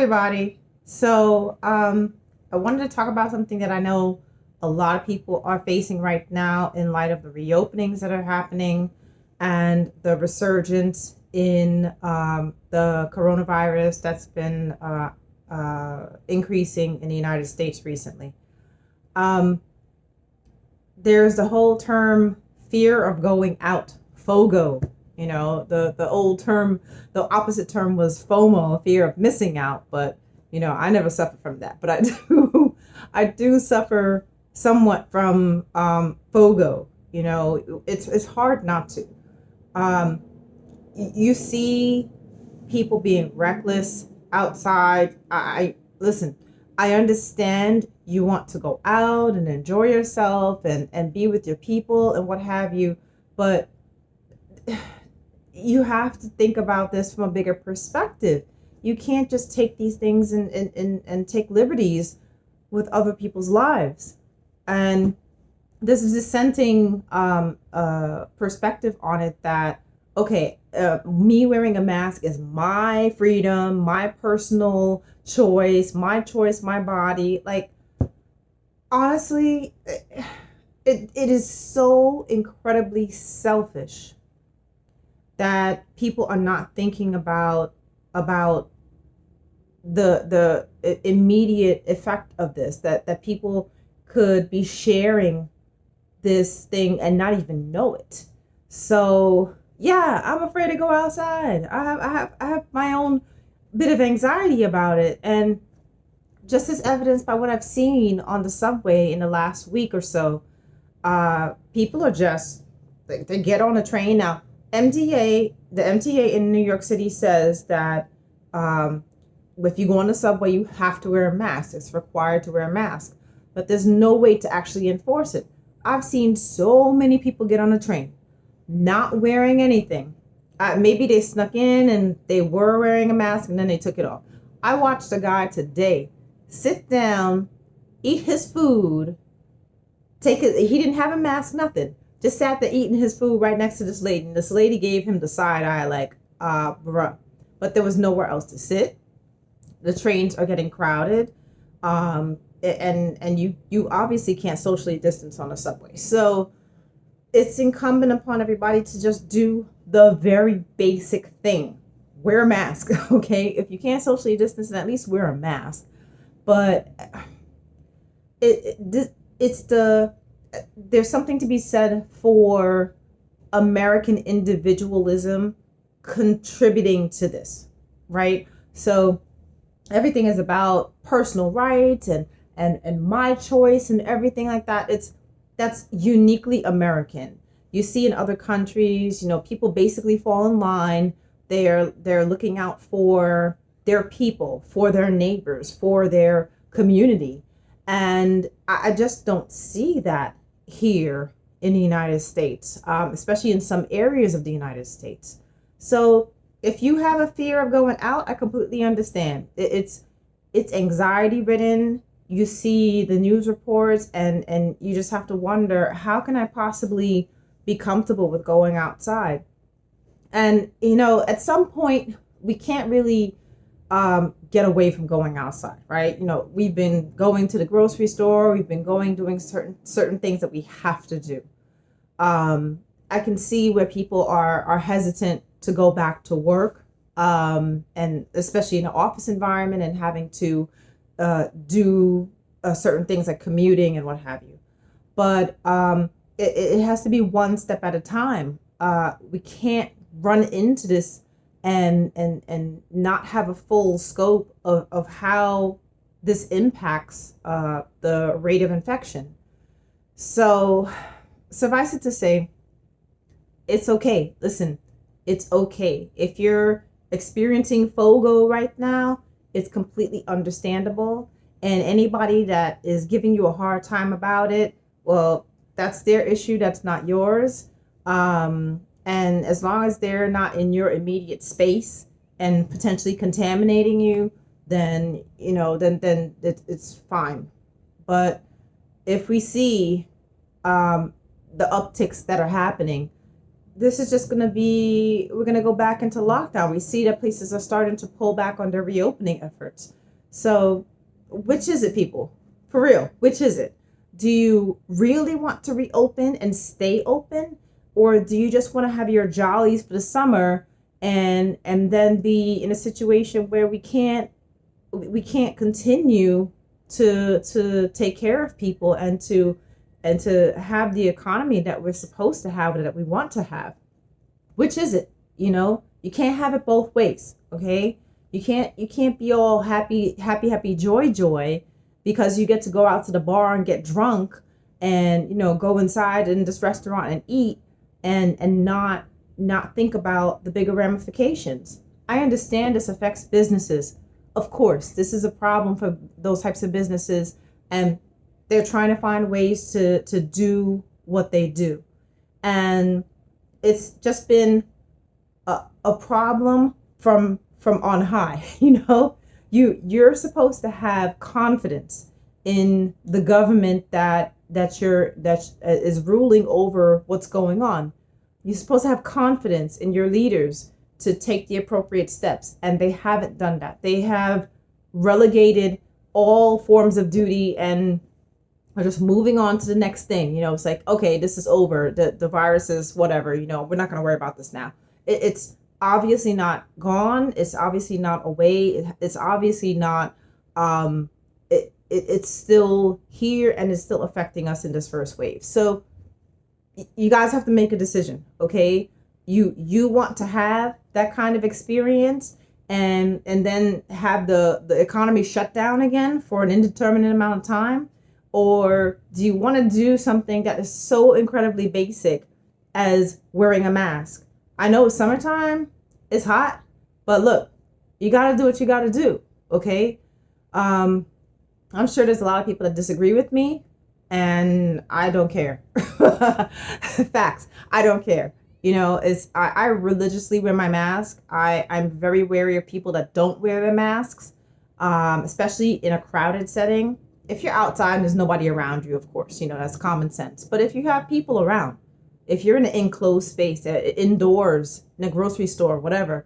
everybody. I wanted to talk about something that I know a lot of people are facing right now in light of the reopenings that are happening and the resurgence in the coronavirus that's been increasing in the United States recently. Um, there's the whole term fear of going out, FOGO. You know, the old term, the opposite term was FOMO, fear of missing out. But I never suffered from that. But I do, I do suffer somewhat from FOGO. It's hard not to. Um, you see people being reckless outside. I listen. I understand you want to go out and enjoy yourself and be with your people and what have you, but you have to think about this from a bigger perspective. You can't just take these things and take liberties with other people's lives. And this is dissenting perspective on it that, okay, me wearing a mask is my freedom, my personal choice, my body. Like, honestly, it is so incredibly selfish that people are not thinking about the immediate effect of this, that people could be sharing this thing and not even know it. So yeah, I'm afraid to go outside. I have my own bit of anxiety about it, and just as evidenced by what I've seen on the subway in the last week or so, people are just they get on a train now. The MTA in New York City says that if you go on the subway, you have to wear a mask. It's required to wear a mask, but there's no way to actually enforce it. I've seen so many people get on a train not wearing anything. Maybe they snuck in and they were wearing a mask and then they took it off. I watched a guy today sit down, eat his food, he didn't have a mask, nothing. Just sat there eating his food right next to this lady. And this lady gave him the side eye like, bruh. But there was nowhere else to sit. The trains are getting crowded. And you obviously can't socially distance on a subway. So it's incumbent upon everybody to just do the very basic thing. Wear a mask, okay? If you can't socially distance, then at least wear a mask. But it's there's something to be said for American individualism contributing to this, right? So everything is about personal rights and my choice and everything like that. That's uniquely American. You see in other countries, people basically fall in line. They're looking out for their people, for their neighbors, for their community. And I just don't see that here in the United States, especially in some areas of the United States. So if you have a fear of going out, I completely understand. It's anxiety ridden. You see the news reports and you just have to wonder, how can I possibly be comfortable with going outside? And, at some point, we can't really get away from going outside, right? We've been going to the grocery store, we've been doing certain things that we have to do. I can see where people are hesitant to go back to work, and especially in an office environment and having to do certain things like commuting and what have you. But it has to be one step at a time. We can't run into this and not have a full scope of how this impacts the rate of infection. So suffice it to say, it's okay. Listen, it's okay. If you're experiencing FOGO right now, it's completely understandable. And anybody that is giving you a hard time about it, well, that's their issue. That's not yours. And as long as they're not in your immediate space and potentially contaminating you, then it's fine. But if we see the upticks that are happening, this is just going to be, we're going to go back into lockdown. We see that places are starting to pull back on their reopening efforts. So which is it, people? For real, which is it? Do you really want to reopen and stay open? Or do you just want to have your jollies for the summer and then be in a situation where we can't continue to take care of people and to have the economy that we're supposed to have, that we want to have? Which is it? You can't have it both ways. Okay, you can't be all happy joy because you get to go out to the bar and get drunk and go inside in this restaurant and eat and not think about the bigger ramifications. I understand this affects businesses. Of course, this is a problem for those types of businesses, and they're trying to find ways to do what they do. And it's just been a problem from on high. You're supposed to have confidence in the government that is ruling over what's going on. You're supposed to have confidence in your leaders to take the appropriate steps, and they haven't done that. They have relegated all forms of duty and are just moving on to the next thing. It's like, okay, this is over. The virus is whatever. We're not going to worry about this now. It's obviously not gone. It's obviously not away. It's obviously not. It's still here, and it's still affecting us in this first wave. So you guys have to make a decision, okay? You want to have that kind of experience and then have the economy shut down again for an indeterminate amount of time? Or do you want to do something that is so incredibly basic as wearing a mask? I know it's summertime, it's hot, but look, you got to do what you got to do, okay? I'm sure there's a lot of people that disagree with me, and I don't care. Facts. I don't care. I religiously wear my mask. I'm very wary of people that don't wear their masks, especially in a crowded setting. If you're outside and there's nobody around you, of course, that's common sense. But if you have people around, if you're in an enclosed space, indoors, in a grocery store, whatever,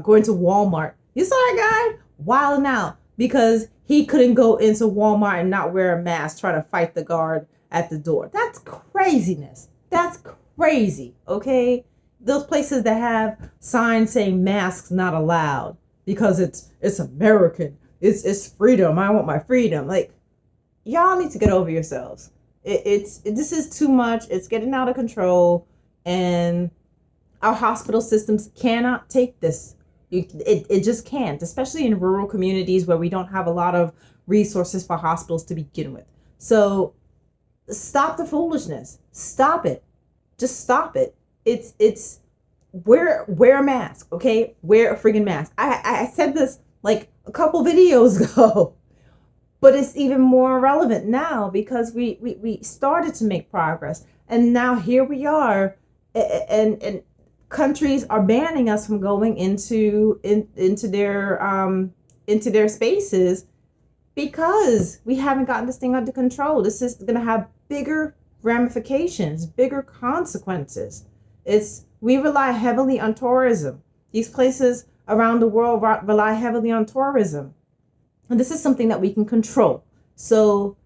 going to Walmart, you saw that guy wilding out because he couldn't go into Walmart and not wear a mask, trying to fight the guard at the door. That's craziness. That's crazy, okay? Those places that have signs saying masks not allowed because it's American. It's freedom. I want my freedom. Like, y'all need to get over yourselves. This is too much. It's getting out of control, and our hospital systems cannot take this. It just can't, especially in rural communities where we don't have a lot of resources for hospitals to begin with. So stop the foolishness. Stop it. Just stop it. It's wear a mask, okay? Wear a freaking mask. I said this like a couple videos ago, but it's even more relevant now because we started to make progress, and now here we are, and countries are banning us from going into their spaces because we haven't gotten this thing under control. This is going to have bigger ramifications, bigger consequences. We rely heavily on tourism. These places around the world rely heavily on tourism. And this is something that we can control. So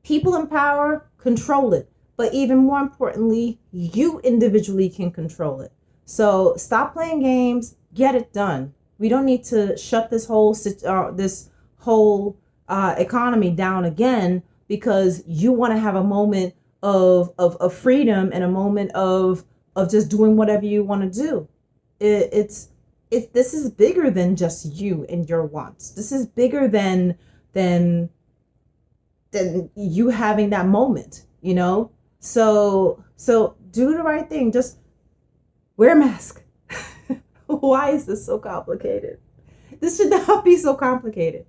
people in power control it. But even more importantly, you individually can control it. So stop playing games, get it done. We don't need to shut this whole economy down again because you want to have a moment of freedom and a moment of just doing whatever you want to do. This is bigger than just you and your wants. This is bigger than you having that moment, So do the right thing. Just wear a mask. Why is this so complicated? This should not be so complicated.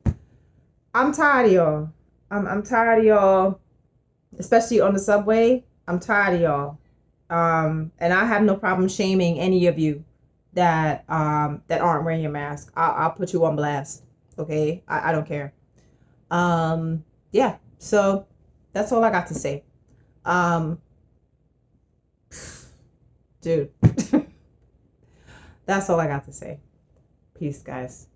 I'm tired of y'all. I'm tired of y'all, especially on the subway. I'm tired of y'all. And I have no problem shaming any of you that aren't wearing your mask. I'll put you on blast. Okay, I don't care. Yeah. So that's all I got to say. dude. That's all I got to say. Peace, guys.